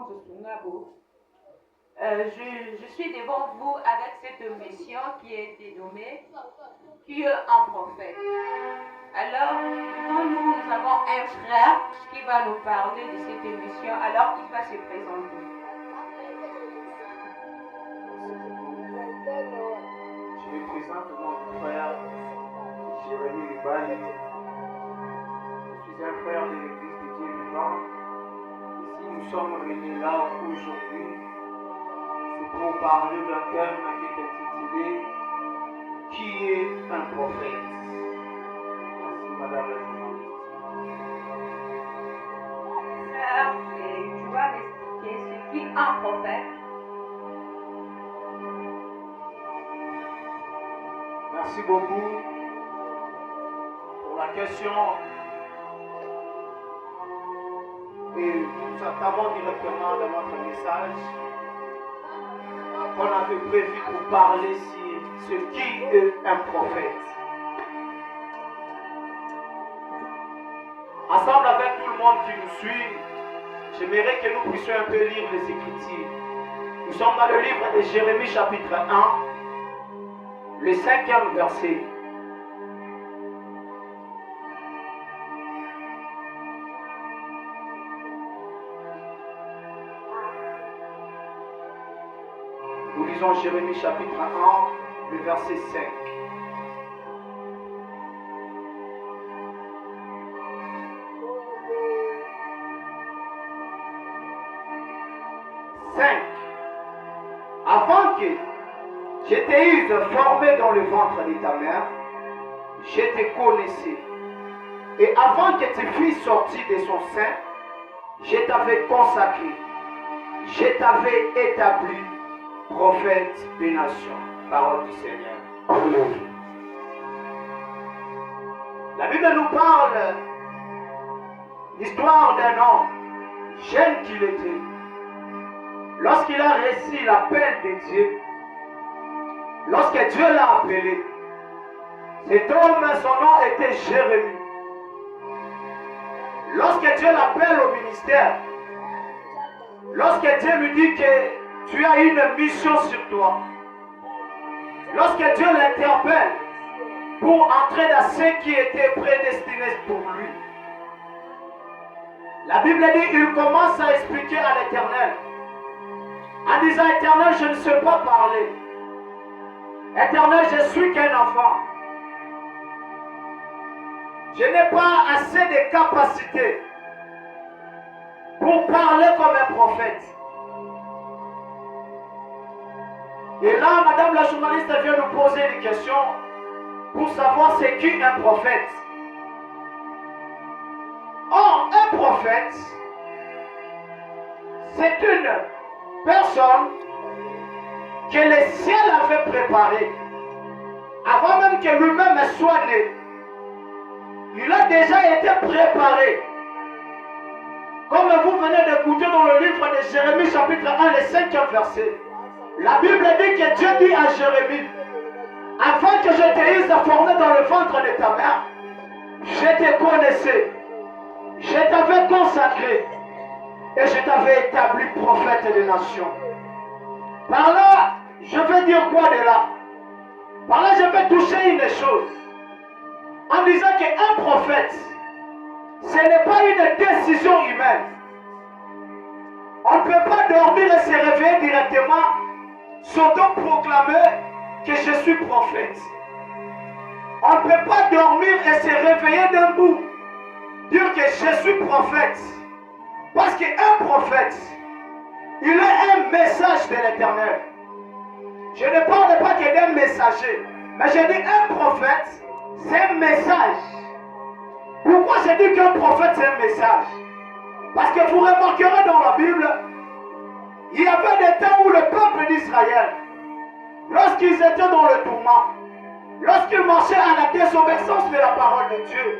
contre Sungabo. Je suis devant vous avec cette mission qui a été nommée, qui est un prophète. Alors, devant nous, nous avons un frère qui va nous parler de cette mission. Alors, il va se présenter. Je me présente mon frère Jérémy Libani. Je suis un frère de l'église de Dieu vivant. Ici, nous sommes réunis là aujourd'hui. C'est pour parler d'un thème qui est intitulé Qui est un prophète? Merci, madame la journaliste. Frère, tu vas m'expliquer ce qu'est un prophète. Merci beaucoup pour la question. Et nous entamons directement dans notre message qu'on avait prévu pour parler sur ce qui est un prophète. Ensemble avec tout le monde qui nous suit, j'aimerais que nous puissions un peu lire les Écritures. Nous sommes dans le livre de Jérémie chapitre 1, le 5e verset. Nous lisons Jérémie chapitre 1, le verset 5. Avant que je t'ai eu formé dans le ventre de ta mère, je te connaissais. Et avant que tu fusses sorti de son sein, je t'avais consacré. Je t'avais établi prophète des nations. Parole du Seigneur. La Bible nous parle l'histoire d'un homme, jeune qu'il était. Lorsqu'il a reçu l'appel de Dieu, lorsque Dieu l'a appelé, cet homme, son nom était Jérémie. Lorsque Dieu l'appelle au ministère, lorsque Dieu lui dit que tu as une mission sur toi, lorsque Dieu l'interpelle pour entrer dans ce qui était prédestiné pour lui, la Bible dit qu'il commence à expliquer à l'Éternel, en disant: Éternel, je ne sais pas parler. Éternel, je suis qu'un enfant. Je n'ai pas assez de capacités pour parler comme un prophète. Et là, madame la journaliste vient nous poser des questions pour savoir c'est qui un prophète. Or, un prophète, c'est une personne que le ciel avait préparée avant même que lui-même soit né. Il a déjà été préparé. Comme vous venez d'écouter dans le livre de Jérémie chapitre 1, le 5e verset. La Bible dit que Dieu dit à Jérémie: avant que je t'ai formé dans le ventre de ta mère, je te connaissais. Je t'avais consacré. Et je t'avais établi prophète des nations. Par là, je vais dire quoi de là? Par là, je vais toucher une chose. En disant qu'un prophète, ce n'est pas une décision humaine. On ne peut pas dormir et se réveiller directement, s'auto-proclamer que je suis prophète. On ne peut pas dormir et se réveiller d'un bout, dire que je suis prophète. Parce qu'un prophète, il est un message de l'Éternel. Je ne parle pas que d'un messager, mais je dis un prophète, c'est un message. Pourquoi je dis qu'un prophète c'est un message? Parce que vous remarquerez dans la Bible, il y avait des temps où le peuple d'Israël, lorsqu'ils étaient dans le tourment, lorsqu'ils marchaient à la désobéissance de la parole de Dieu,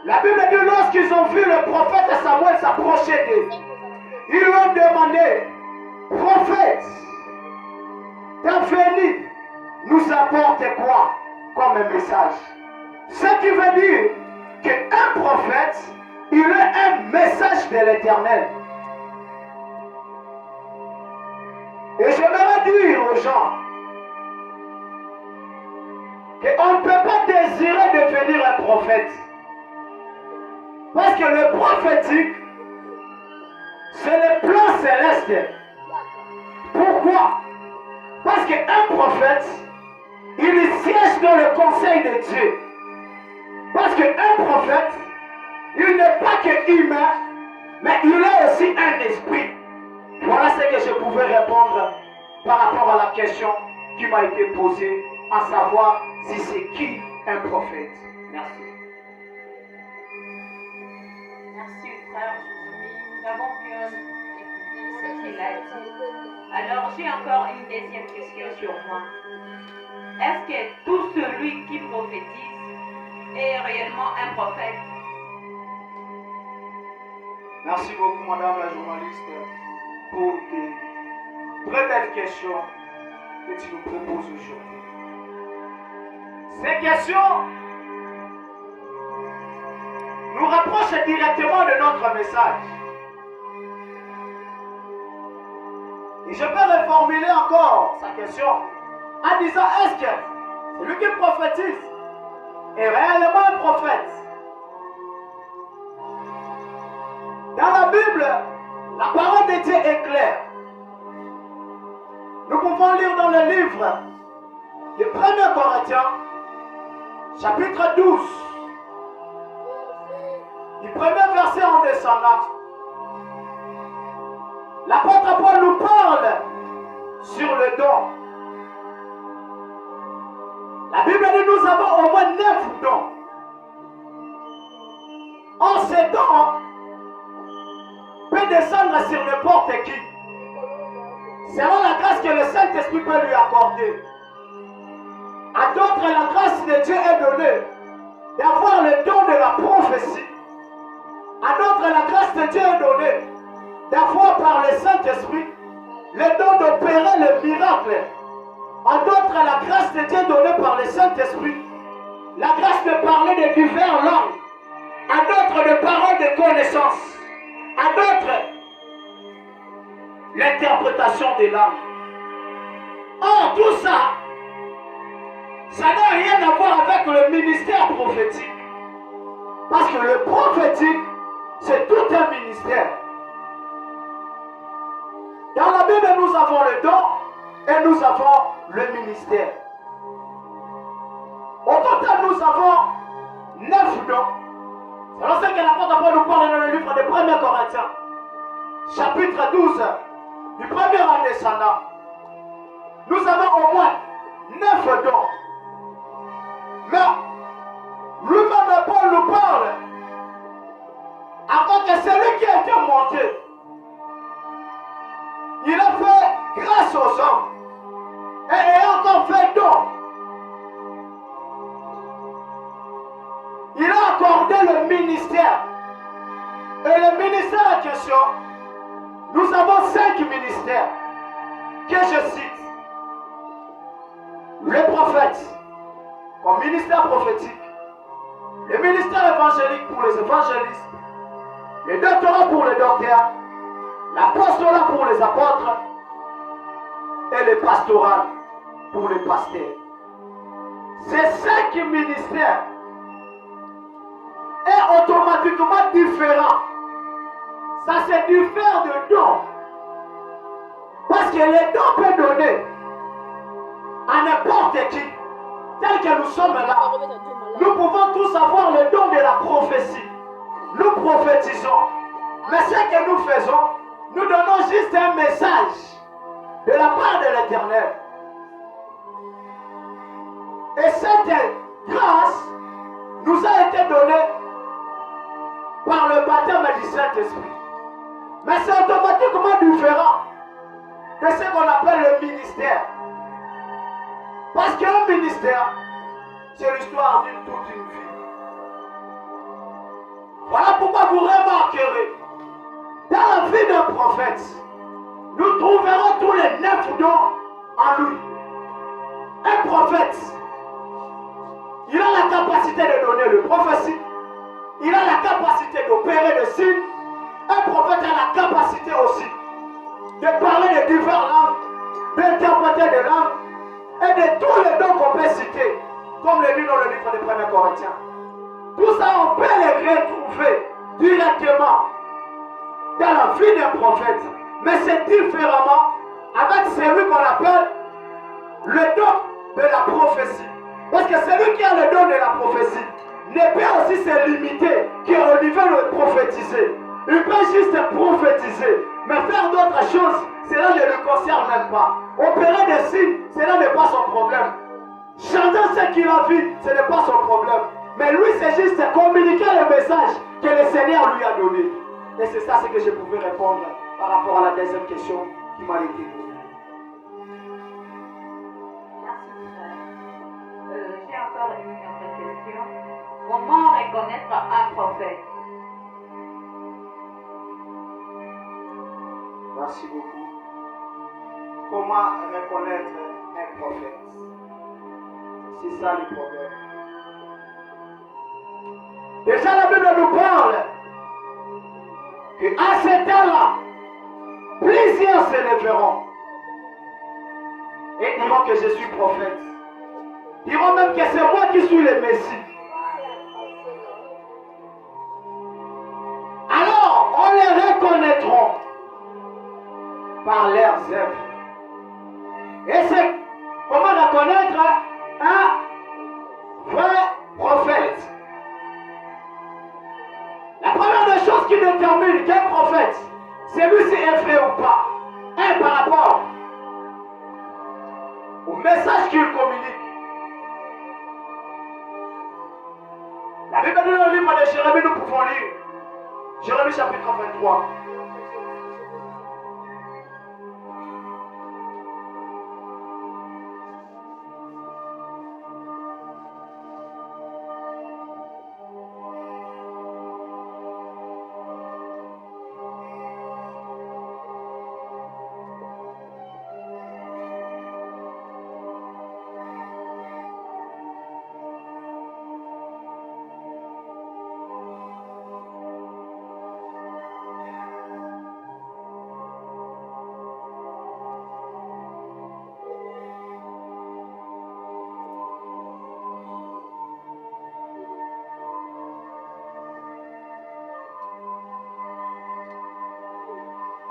la Bible dit lorsqu'ils ont vu le prophète Samuel s'approcher d'eux, ils lui ont demandé: prophète, ta venue nous apporte quoi comme un message? Ce qui veut dire qu'un prophète, il est un message de l'Éternel. Et j'aimerais dire aux gens qu'on ne peut pas désirer devenir un prophète. Parce que le prophétique, c'est le plan céleste. Pourquoi? Parce qu'un prophète, il siège dans le conseil de Dieu. Parce qu'un prophète, il n'est pas que humain, mais il est aussi un esprit. Voilà ce que je pouvais répondre par rapport à la question qui m'a été posée, à savoir si c'est qui un prophète. Merci. Merci frère Jésus. Nous avons bien écouté ce qu'il a dit. Alors j'ai encore une deuxième question sur moi. Est-ce que tout celui qui prophétise est réellement un prophète? Merci beaucoup, madame la journaliste, pour tes très belles questions que tu nous proposes aujourd'hui. Ces questions nous rapprochent directement de notre message. Et je peux reformuler encore sa question en disant, est-ce que celui qui prophétise est réellement un prophète? Dans la Bible, la parole de Dieu est claire. Nous pouvons lire dans le livre de 1 Corinthiens, chapitre 12, du premier verset en descendant. L'apôtre Paul nous parle sur le don. La Bible dit que nous avons au moins 9 dons. En ces dons, peut descendre sur n'importe qui, selon la grâce que le Saint-Esprit peut lui accorder. À d'autres, la grâce de Dieu est donnée d'avoir le don de la prophétie. À d'autres, la grâce de Dieu est donnée d'avoir par le Saint-Esprit le don d'opérer le miracle. À d'autres, la grâce de Dieu est donnée par le Saint-Esprit, la grâce de parler de diverses langues. À d'autres, de paroles de connaissance. À d'autres, l'interprétation des langues. Or, tout ça, ça n'a rien à voir avec le ministère prophétique. Parce que le prophétique, c'est tout un ministère. Dans la Bible, nous avons le don et nous avons le ministère. Au total, nous avons 9 dons. C'est ce que l'apôtre Paul nous parle dans le livre de 1 Corinthiens, chapitre 12, du premier en descendant. Nous avons au moins 9 dons. Mais lui-même, Paul nous parle encore que celui qui a été monté, il a fait grâce aux hommes et il a encore fait don. Il a accordé le ministère. Et le ministère en question, nous avons 5 ministères que je cite. Le prophète, comme ministère prophétique. Le ministère évangélique pour les évangélistes. Le doctorat pour les docteurs. L'apostolat pour les apôtres. Et le pastoral pour les pasteurs. Ces 5 ministères est automatiquement différent. Ça se diffère de dons. Parce que les dons peuvent donner à n'importe qui. Tel que nous sommes là, nous pouvons tous avoir le don de la prophétie. Nous prophétisons. Mais ce que nous faisons, nous donnons juste un message de la part de l'Éternel. Et cette grâce nous a été donnée par le baptême du Saint-Esprit. Mais c'est automatiquement différent de ce qu'on appelle le ministère. Parce qu'un ministère, c'est l'histoire d'une toute une vie. Voilà pourquoi vous remarquerez, dans la vie d'un prophète, nous trouverons tous les 9 dons en lui. Un prophète, il a la capacité de donner le prophétie. Il a la capacité d'opérer des signes. Un prophète a la capacité aussi de parler de diverses langues. liberté de langue et de tous les dons qu'on peut citer, comme le dit dans le livre de 1 Corinthiens. Tout ça, on peut les retrouver directement dans la vie d'un prophète. Mais c'est différemment avec celui qu'on appelle le don de la prophétie. Parce que celui qui a le don de la prophétie ne peut aussi se limiter qu'au niveau de prophétiser. Il peut juste prophétiser. Mais faire d'autres choses, cela ne le concerne même pas. Opérer des signes, cela n'est pas son problème. Chanter ce qu'il a vu, ce n'est pas son problème. Mais lui, c'est juste communiquer le message que le Seigneur lui a donné. Et c'est ça ce que je pouvais répondre par rapport à la deuxième question qui m'a été donnée. Merci, frère. J'ai encore une autre question. Comment reconnaître un prophète? Merci beaucoup. Comment reconnaître un prophète? C'est ça le problème. Déjà la Bible nous parle qu'à ce temps-là, plusieurs se lèveront et diront que je suis prophète. Diront même que c'est moi qui suis le Messie. Alors, on les reconnaîtront par leurs œuvres. Et c'est comment reconnaître un vrai prophète. La première des choses qui détermine qu'un prophète, c'est lui s'il est vrai ou pas. Un, par rapport au message qu'il communique. La Bible dit dans le livre de Jérémie, nous pouvons lire. Jérémie chapitre 23.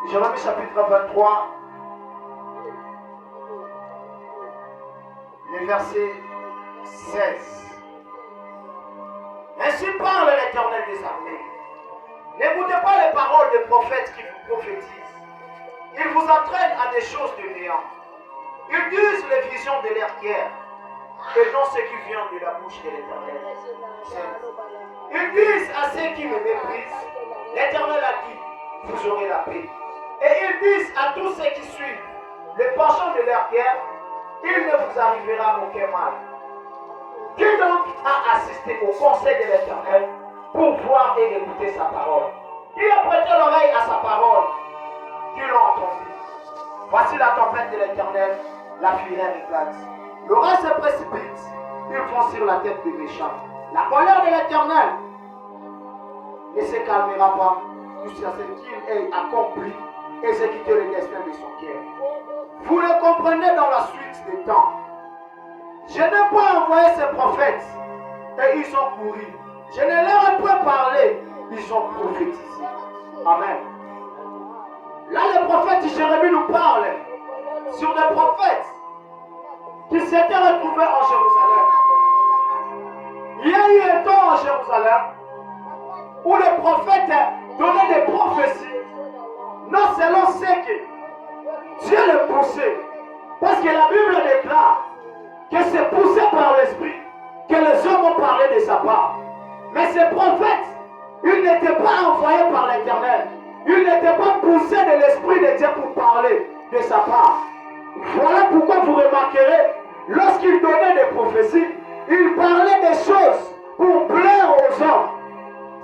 Jérémie chapitre 23, le verset 16. Ainsi parle l'Éternel des armées. N'écoutez pas les paroles des prophètes qui vous prophétisent. Ils vous entraînent à des choses de néant. Ils disent les visions de leur guerre et non ce qui vient de la bouche de l'Éternel. Ils disent à ceux qui me méprisent, l'Éternel a dit, vous aurez la paix. Et ils disent à tous ceux qui suivent le penchant de leur guerre, il ne vous arrivera aucun mal. Qui donc a assisté au conseil de l'Éternel pour voir et écouter sa parole? Qui a prêté l'oreille à sa parole? Qui l'a entendu? Voici la tempête de l'Éternel, la fureur éclate. L'orage se précipite, ils font sur la tête des méchants. La colère de l'Éternel ne se calmera pas jusqu'à ce qu'il ait accompli exécuter le destin de son cœur. Vous le comprenez dans la suite des temps. Je n'ai pas envoyé ces prophètes et ils ont couru. Je ne leur ai pas parlé, ils ont prophétisé. Amen. Là, le prophète de Jérémie nous parle sur des prophètes qui s'étaient retrouvés en Jérusalem. Il y a eu un temps en Jérusalem où les prophètes donnaient des prophéties, non selon ce que Dieu les poussait. Parce que la Bible déclare que c'est poussé par l'Esprit que les hommes ont parlé de sa part. Mais ces prophètes, ils n'étaient pas envoyés par l'Éternel. Ils n'étaient pas poussés de l'Esprit de Dieu pour parler de sa part. Voilà pourquoi vous remarquerez, lorsqu'ils donnaient des prophéties, ils parlaient des choses pour plaire aux hommes.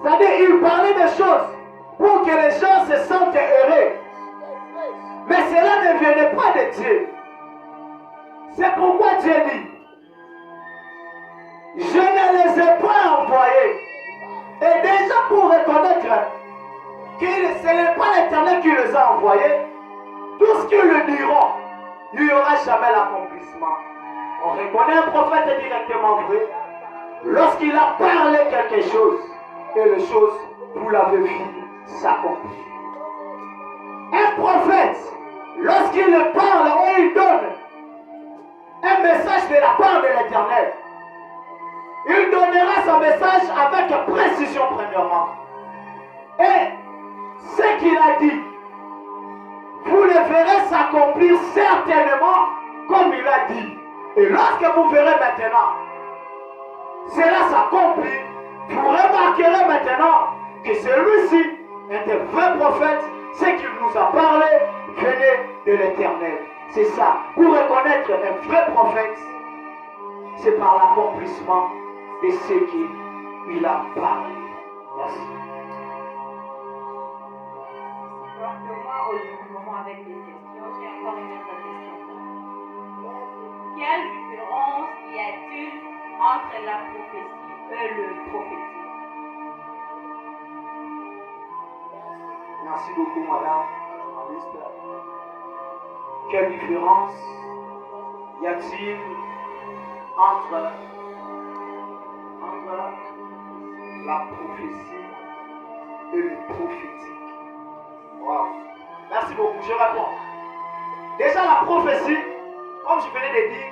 C'est-à-dire, ils parlaient des choses pour que les gens se sentent heureux. Mais cela ne venait pas de Dieu. C'est pourquoi Dieu dit, je ne les ai pas envoyés. Et déjà pour reconnaître que ce n'est pas l'Éternel qui les a envoyés, tout ce qu'ils le diront, il n'y aura jamais l'accomplissement. On reconnaît un prophète directement vrai lorsqu'il a parlé quelque chose et les choses, vous l'avez vu, s'accomplissent. Un prophète, lorsqu'il parle ou il donne un message de la part de l'Éternel, il donnera son message avec précision premièrement. Et ce qu'il a dit, vous le verrez s'accomplir certainement comme il a dit. Et lorsque vous verrez maintenant cela s'accomplit, vous remarquerez maintenant que celui-ci est un vrai prophète. Ce qu'il nous a parlé venait de l'Éternel. C'est ça. Pour reconnaître un vrai prophète, c'est par l'accomplissement de ce qu'il a parlé. Merci. Donc moi, aujourd'hui, avec les questions, j'ai encore une autre question. Quelle différence y a-t-il entre la prophétie et le prophétique? Merci beaucoup, madame la journaliste. Quelle différence y a-t-il entre la prophétie et le prophétique? Wow. Merci beaucoup, je réponds. Déjà, la prophétie, comme je venais de dire,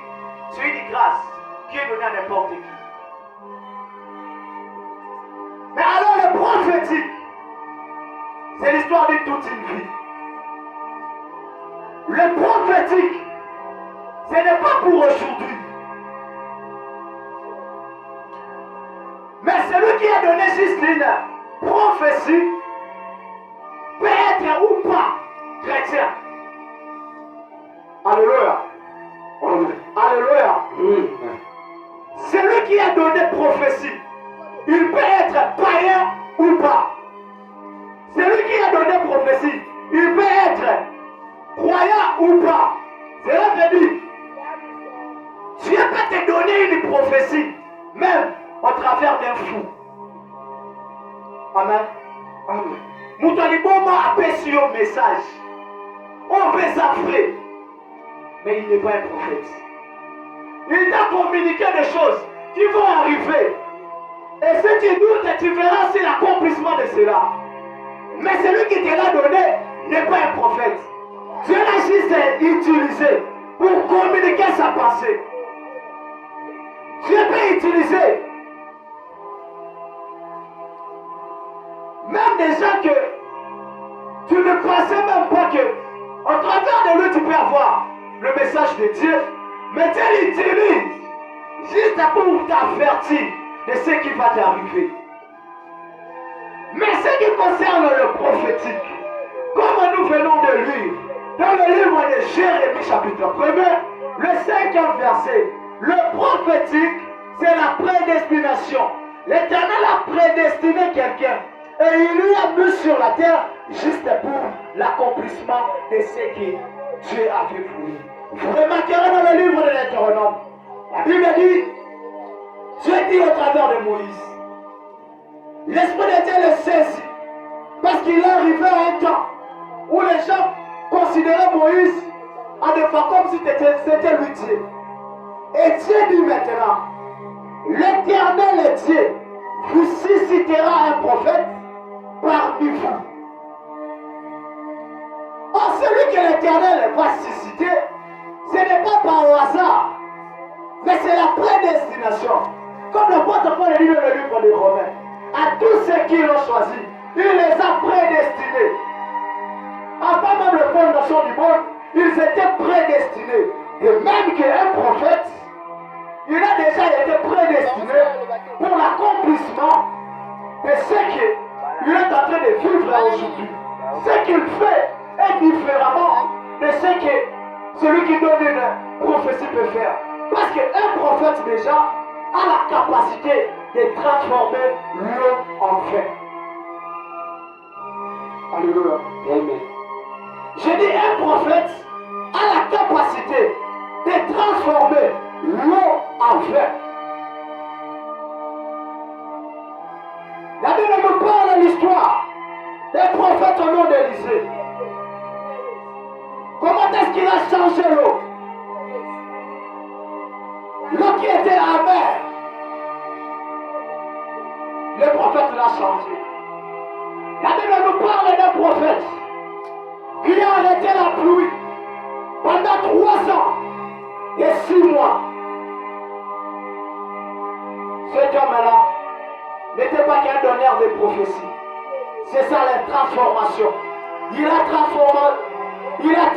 c'est une grâce qui est donnée à n'importe qui. Mais alors, le prophétique, c'est l'histoire de toute une vie. Le prophétique, ce n'est pas pour aujourd'hui. Mais celui qui a donné juste une prophétie peut être ou pas chrétien. Alléluia. Alléluia. Celui qui a donné prophétie, il peut être païen ou pas. Celui qui a donné prophétie, il peut être croyant ou pas. Cela veut dire, Dieu peut te donner une prophétie, même au travers d'un fou. Amen. Amen. Moutaliboma a perçu un message. On peut s'affrer. Mais il n'est pas un prophète. Il t'a communiqué des choses qui vont arriver. Et si tu doutes, tu verras c'est l'accomplissement de cela. Mais celui qui te l'a donné n'est pas un prophète. Dieu l'a juste utilisé pour communiquer sa pensée. Dieu peut utiliser même des gens que tu ne pensais même pas que au travers de lui tu peux avoir le message de Dieu, mais Dieu l'utilise juste pour t'avertir de ce qui va t'arriver. Mais ce qui concerne le prophétique, comme nous venons de lire dans le livre de Jérémie chapitre 1, le 5e verset, le prophétique c'est la prédestination. L'Éternel a prédestiné quelqu'un et il lui a mis sur la terre juste pour l'accomplissement de ce que Dieu avait voulu. Vous remarquerez dans le livre de l'Euronome, la Bible dit, Dieu dit au travers de Moïse, l'Esprit de Dieu le saisit, parce qu'il est arrivé à un temps où les gens considéraient Moïs à des fois comme si c'était lui Dieu. Et Dieu dit maintenant, l'Éternel Dieu vous suscitera un prophète parmi vous. Or, celui que l'Éternel va susciter, ce n'est pas par hasard, mais c'est la prédestination. Comme l'apôtre Paul dit dans le livre des Romains, à tous ceux qui l'ont choisi, il les a prédestinés. Avant même la fondation du monde, ils étaient prédestinés. Et même qu'un prophète, il a déjà été prédestiné pour l'accomplissement de ce qu'il est en train de vivre aujourd'hui. Ce qu'il fait est différemment de ce que celui qui donne une prophétie peut faire. Parce qu'un prophète déjà a la capacité de transformer l'eau en vin. Alléluia. Amen. Je dis un prophète a la capacité de transformer l'eau en vin. La Bible nous parle de l'histoire des prophètes au nom d'Élisée. Comment est-ce qu'il a changé l'eau? qui était amer, le prophète l'a changé. La Bible nous parle d'un prophète qui a arrêté la pluie pendant 3 ans et 6 mois. Cet homme-là n'était pas qu'un donneur de prophéties. C'est ça la transformation. Il a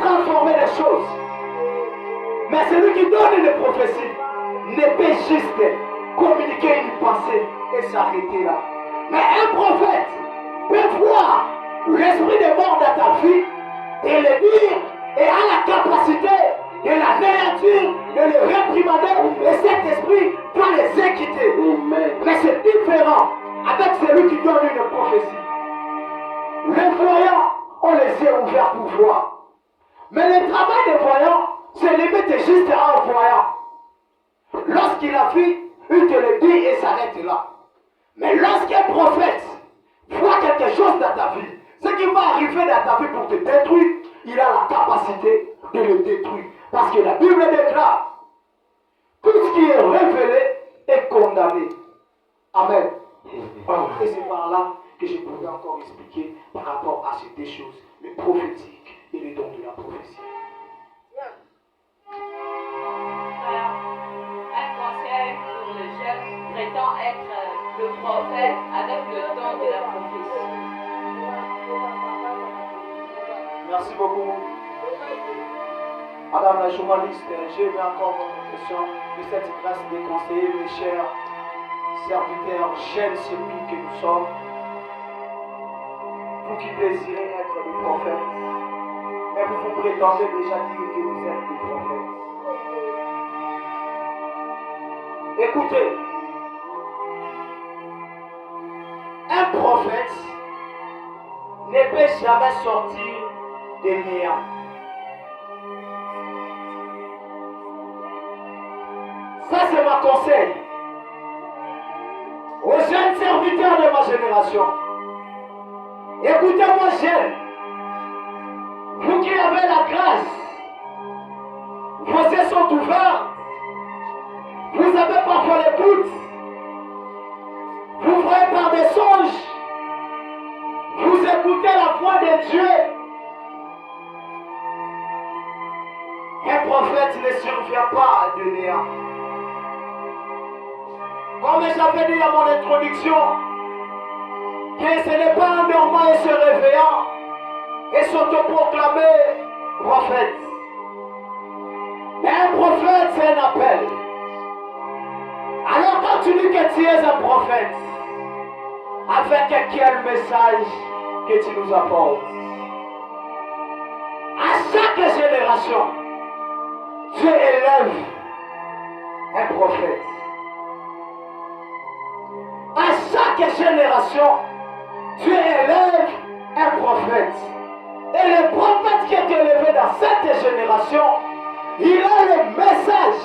transformé les choses. Mais celui qui donne une prophétie ne peut juste communiquer une pensée et s'arrêter là. Mais un prophète peut voir l'esprit de mort dans ta vie et le dire et a la capacité de l'anéantir, de le réprimander et cet esprit doit les inquiéter. Mais c'est différent avec celui qui donne une prophétie. Les voyants ont les yeux ouverts pour voir. Mais le travail des voyants se limite juste à un voyant. Lorsqu'il a vu, il te le dit et s'arrête là. Mais lorsqu'un prophète voit quelque chose dans ta vie, ce qui va arriver dans ta vie pour te détruire, il a la capacité de le détruire. Parce que la Bible déclare, tout ce qui est révélé est condamné. Amen. Et c'est par là que je pourrais encore expliquer par rapport à ces deux choses, le prophétique et le don de la prophétie. Un conseil pour le jeune prétend être le prophète avec le don de la prophétie. Merci beaucoup. Madame la journaliste, j'ai mis encore votre question de cette grâce de conseiller, mes chers serviteurs, jeunes surtout que nous sommes. Vous qui désirez être des prophètes, mais vous prétendez déjà dire que vous êtes des prophètes. Écoutez, un prophète ne peut jamais sortir des néants. Ça, c'est ma conseil aux jeunes serviteurs de ma génération. Écoutez-moi, jeunes, vous qui avez la grâce, vos yeux sont ouverts, vous avez parfois l'écoute, vous voyez par des songes, vous écoutez la voix de Dieu. Un prophète ne survient pas de néant. Comme j'avais dit dans mon introduction, que ce n'est pas un dormant et se réveillant et s'autoproclamer prophète. Mais un prophète, c'est un appel. Alors quand tu dis que tu es un prophète, avec quel message que tu nous apportes? À chaque génération, Dieu élève un prophète. À chaque génération, Dieu élève un prophète. Et le prophète qui est élevé dans cette génération, il a le message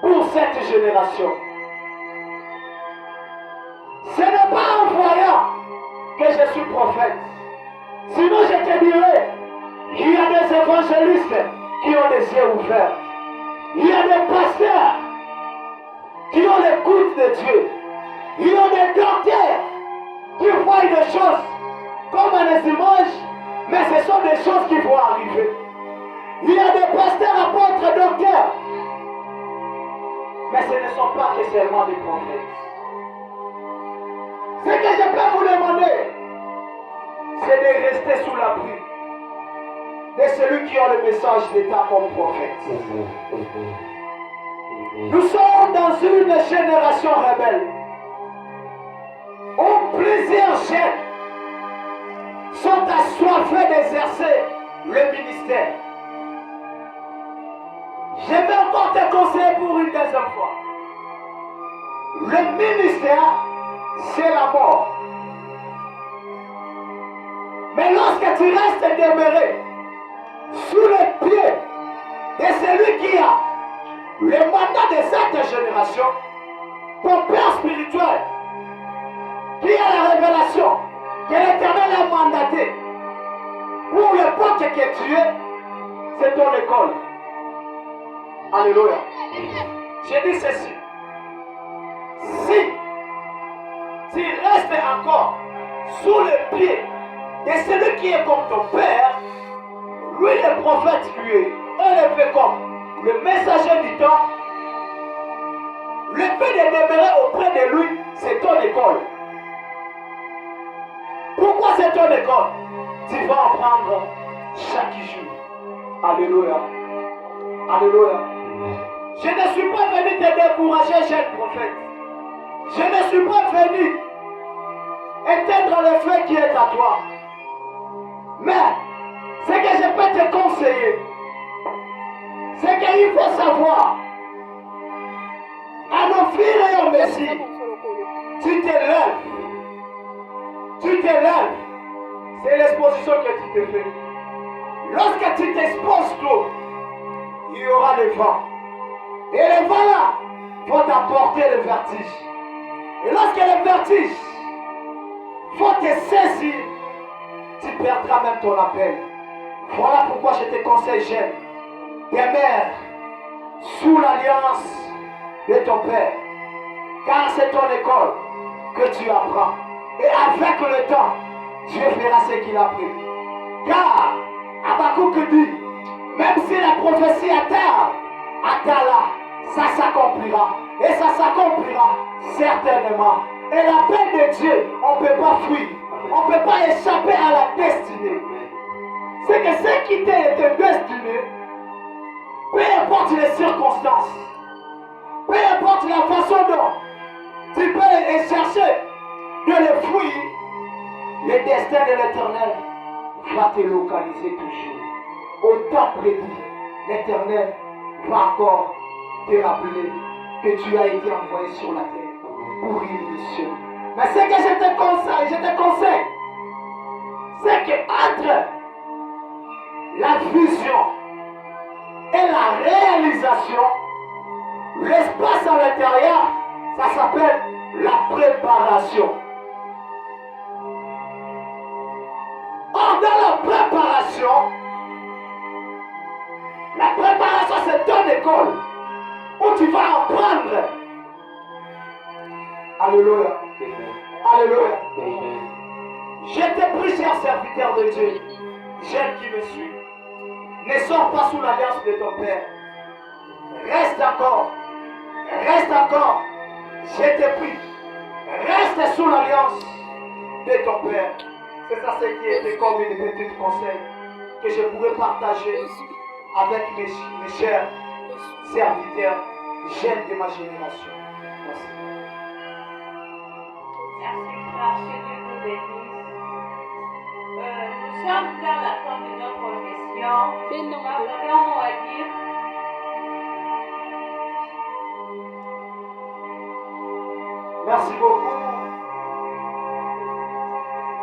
pour cette génération. Ce n'est pas en voyant que je suis prophète. Sinon je te dirais, il y a des évangélistes qui ont les yeux ouverts. Il y a des pasteurs qui ont l'écoute de Dieu. Il y a des docteurs qui voient des choses comme des images, mais ce sont des choses qui vont arriver. Il y a des pasteurs, apôtres, docteurs, mais ce ne sont pas que seulement des prophètes. Ce que je peux vous demander, c'est de rester sous l'abri de celui qui a le message d'État comme prophète. Nous sommes dans une génération rebelle où plusieurs jeunes sont assoiffés d'exercer le ministère. Je vais encore te conseiller pour une deuxième fois. Le ministère, c'est la mort. Mais lorsque tu restes demeuré sous les pieds de celui qui a le mandat de cette génération, ton père spirituel, qui a la révélation que l'Éternel a mandaté pour l'époque que tu es, c'est ton école. Alléluia. J'ai dit ceci. Si tu restes encore sous le pied de celui qui est comme ton père, lui le prophète lui est, un fait comme le messager du temps, le fait de demeurer auprès de lui, c'est ton école. Pourquoi c'est ton école? Tu vas en prendre chaque jour. Alléluia. Alléluia. Je ne suis pas venu te décourager, jeune prophète. Je ne suis pas venu éteindre le feu qui est à toi. Mais ce que je peux te conseiller, c'est qu'il faut savoir, à nos filles et au Messie, tu t'élèves. Tu t'élèves. C'est l'exposition que tu te fais. Lorsque tu t'exposes trop, il y aura le vent. Et le vent là va t'apporter le vertige. Et lorsque le vertige va te saisir, tu perdras même ton appel. Voilà pourquoi je te conseille, jeune, demeure sous l'alliance de ton Père. Car c'est ton école que tu apprends. Et avec le temps, Dieu fera ce qu'il a prévu. Car, Habakkuk dit, même si la prophétie atteint là, ça s'accomplira. Et ça s'accomplira certainement. Et la paix de Dieu, on ne peut pas fuir. On ne peut pas échapper à la destinée. C'est que ce qui t'est destiné, peu importe les circonstances, peu importe la façon dont tu peux chercher de le fuir, le destin de l'Éternel va te localiser toujours. Au temps prédit, l'Éternel va encore te rappeler que tu as été envoyé sur la terre pour une mission. Mais ce que je te conseille, c'est qu'entre la vision et la réalisation, l'espace à l'intérieur, ça s'appelle la préparation. Or, dans la préparation c'est ton école où tu vas apprendre. Alléluia. Alléluia. Je te prie, cher serviteur de Dieu, jeune qui me suis, ne sors pas sous l'alliance de ton Père. Reste encore. Je te prie. Reste sous l'alliance de ton Père. C'est ça ce qui était comme une petite conseil que je pourrais partager avec mes chers serviteurs, jeunes de ma génération. Merci. Merci, frère, que Dieu vous bénisse. Nous sommes dans la fin de notre mission. Nous avons à dire. Merci beaucoup.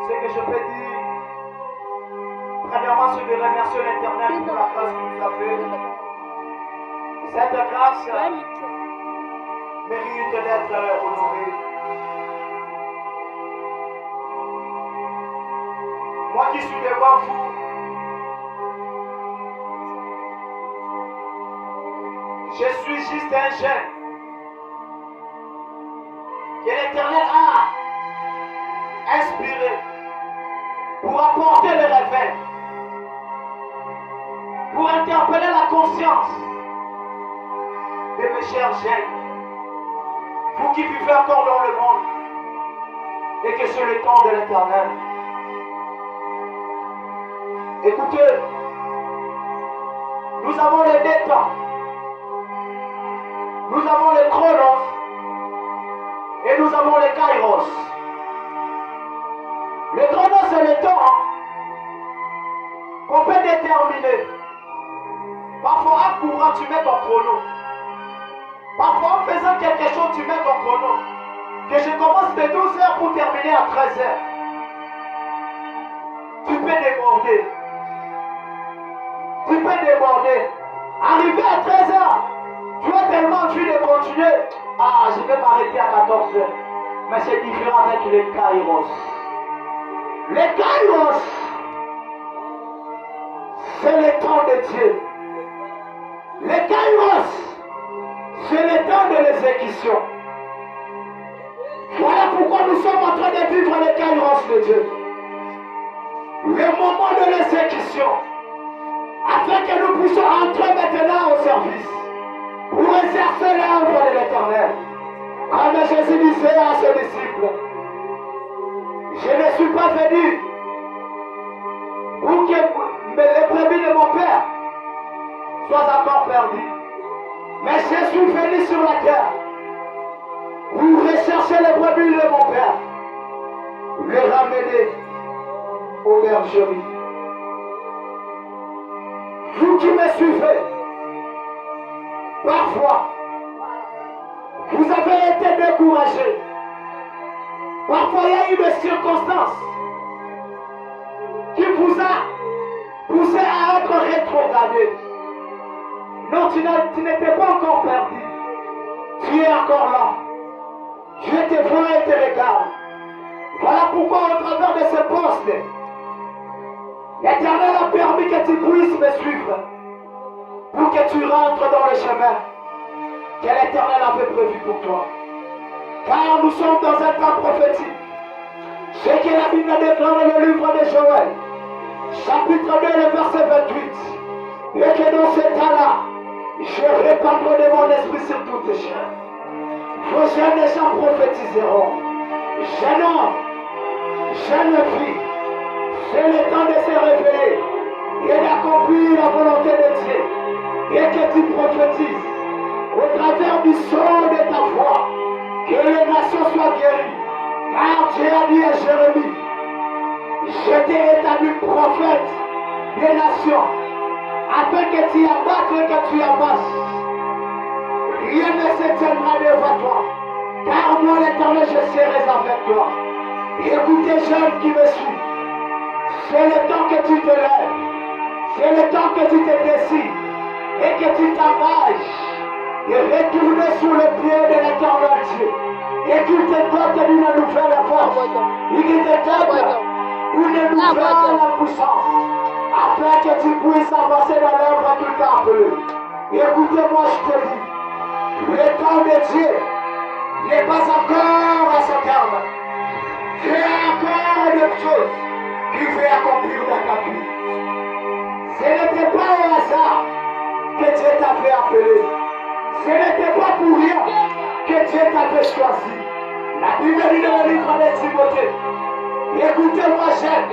Ce que je peux dire, premièrement, c'est de remercier l'Éternel pour la grâce qu'il nous a fait. Cette grâce mérite d'être honorée. Moi qui suis devant vous, je suis juste un jeune que l'Éternel a inspiré pour apporter le réveil, pour interpeller la conscience de mes chers jeunes, vous qui vivez encore dans le monde et que c'est le temps de l'Éternel. Écoutez, nous avons les deux temps. Nous avons les chronos et nous avons les kairos. Le chronos, c'est le temps qu'on peut déterminer. Parfois, en courant, tu mets ton chrono. Parfois, en faisant quelque chose, tu mets ton chrono. Que je commence de 12h pour terminer à 13h. Tu peux déborder. Tu peux déborder. Arrivé à 13h, tu as tellement envie de continuer. Ah, je vais m'arrêter à 14h. Mais c'est différent avec les kairos. Les kairos, c'est le temps de Dieu. Les kairos, C'est le temps de l'exécution. Voilà pourquoi nous sommes en train de vivre les kairos de Dieu. Le moment de l'exécution. Afin que nous puissions entrer maintenant au service. Pour exercer l'œuvre de l'Éternel. Comme Jésus disait à ses disciples. Je ne suis pas venu pour que les brebis de mon Père soient encore perdues. Mais je suis venu sur la terre pour rechercher les brebis de mon Père, les ramener aux bergeries. Vous qui me suivez, parfois, vous avez été découragés. Parfois, il y a eu des circonstances qui vous a poussé à être rétrogradé. Non, tu n'étais pas encore perdu. Tu es encore là. Dieu te voit et te regarde. Voilà pourquoi au travers de ce poste, l'Éternel a permis que tu puisses me suivre pour que tu rentres dans le chemin que l'Éternel avait prévu pour toi. Car nous sommes dans un temps prophétique. Ce que la Bible déclare dans le livre de Joël, chapitre 2, le verset 28. Et que dans ce temps-là, je répandrai de mon esprit sur toutes les chair. Vos jeunes gens prophétiseront. Jeune homme, jeune fille, c'est le temps de se réveiller et d'accomplir la volonté de Dieu. Et que tu prophétises au travers du son de ta voix, que les nations soient guéries. Car Dieu a dit à Jérémie, je t'ai établi prophète des nations, afin que tu abattes et que tu amasses. Rien ne se tiendra devant toi, car moi l'Éternel, je serai avec toi. Écoutez, jeunes qui me suivent, c'est le temps que tu te lèves, c'est le temps que tu te décides et que tu t'engages et retourner sur le pied de l'Éternel Dieu. Et qu'il te dote d'une nouvelle force, et qu'il te dote une nouvelle puissance, afin que tu puisses avancer dans l'œuvre qu'il t'a appelé. Écoutez-moi, je te dis, le temps de Dieu n'est pas encore à son terme. Il y a encore des choses qu'il veut accomplir dans ta vie. Ce n'était pas au hasard que Dieu t'avait appelé. Ce n'était pas pour rien que Dieu t'avait choisi. La Bible dit dans le livre de Timothée, écoutez-moi, jeune,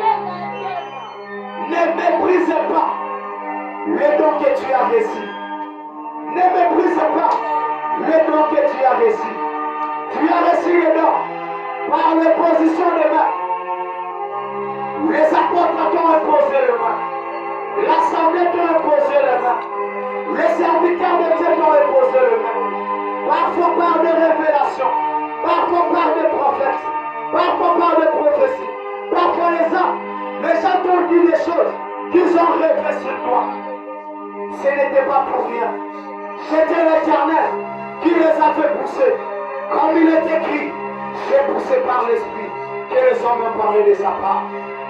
ne méprise pas le don que tu as reçu. Ne méprise pas le don que tu as reçu. Tu as reçu le don par l'imposition des mains. Les apôtres t'ont imposé les mains. L'assemblée t'a imposé les mains. Les serviteurs de Dieu t'ont imposé les mains. Parfois par des révélations, parfois par des prophètes, parfois par des prophéties, parfois les gens t'ont dit des choses qu'ils ont rêvé sur toi. Ce n'était pas pour rien. C'était l'Éternel qui les a fait pousser. Comme il est écrit, c'est poussé par l'Esprit que les hommes ont parlé de sa part.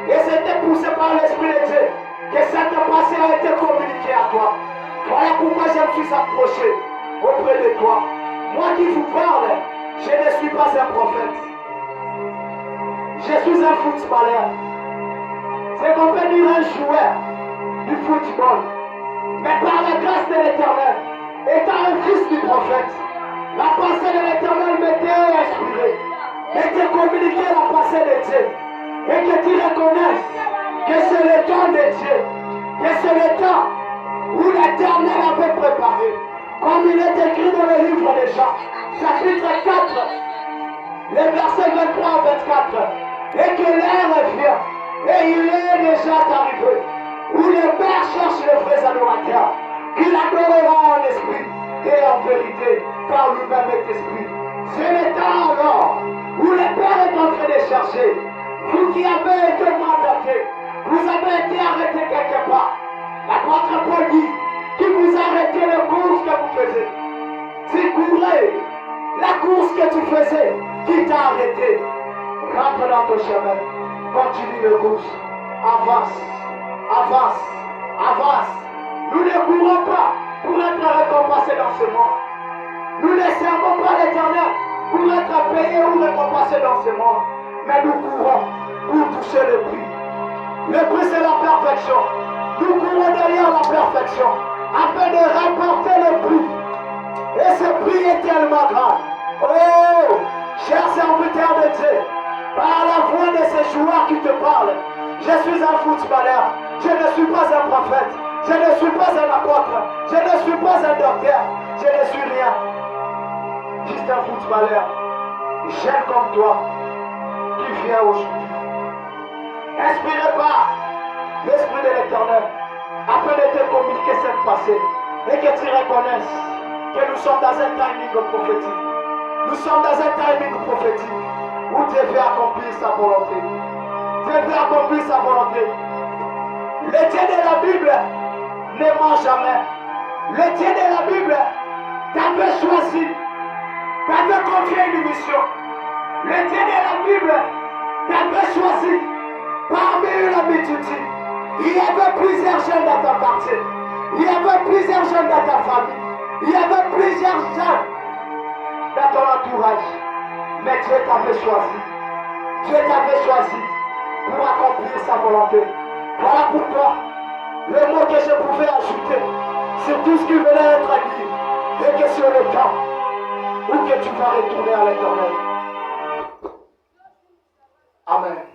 Et c'était poussé par l'Esprit de Dieu que cette pensée a été communiquée à toi. Voilà pourquoi je me suis approché auprès de toi. Moi qui vous parle, je ne suis pas un prophète. Je suis un footballeur. C'est qu'on peut dire un joueur du football. Mais par la grâce de l'Éternel, étant un fils du prophète, la pensée de l'Éternel m'était inspirée. Et communiqué la pensée de Dieu. Et que tu reconnaisses que c'est le temps de Dieu. Que c'est le temps où l'Éternel avait préparé. Comme il est écrit dans le livre de Jean, chapitre 4, les versets 23 à 24. Et que l'heure vient, et il est déjà arrivé, où les pères cherchent les vrais adorateurs, qu'il adorera en esprit et en vérité, car lui-même est esprit. C'est le temps alors où le Père est en train de chercher. Vous qui avez été mandatés, vous avez été arrêtés quelque part. L'apôtre Paul dit qui vous a arrêté la course que vous faisiez. Tu courais la course que tu faisais, qui t'a arrêté. Rentre dans ton chemin, continue le course, avance, avance, avance. Nous ne courons pas pour être récompensés dans ce monde. Nous ne servons pas l'Éternel pour être payés ou récompensés dans ce monde. Mais nous courons pour toucher le prix. Le prix, c'est la perfection. Nous courons derrière la perfection afin de remporter le prix. Et ce prix est tellement grand. Oh, cher serviteur de Dieu, par la voix de ces joueurs qui te parlent, je suis un footballeur. Je ne suis pas un prophète. Je ne suis pas un apôtre. Je ne suis pas un docteur. Je ne suis rien. Juste un footballeur. Jeune comme toi, qui vient aujourd'hui. Inspiré par l'Esprit de l'Éternel, afin de te communiquer cette passée et que tu reconnaisses que nous sommes dans un timing prophétique. Nous sommes dans un timing prophétique où Dieu veut accomplir sa volonté. Dieu veut accomplir sa volonté. Le Dieu de la Bible ne ment jamais. Le Dieu de la Bible t'avait choisi, t'avait confié une mission. Le Dieu de la Bible t'avait choisi parmi une multitude. Il y avait plusieurs jeunes dans ton quartier. Il y avait plusieurs jeunes dans ta famille. Il y avait plusieurs jeunes dans ton entourage. Mais Dieu t'avait choisi. Dieu t'avait choisi pour accomplir sa volonté. Voilà pourquoi le mot que je pouvais ajouter sur tout ce qui venait être dit est que sur le temps où que tu vas retourner à l'Éternel. Amen.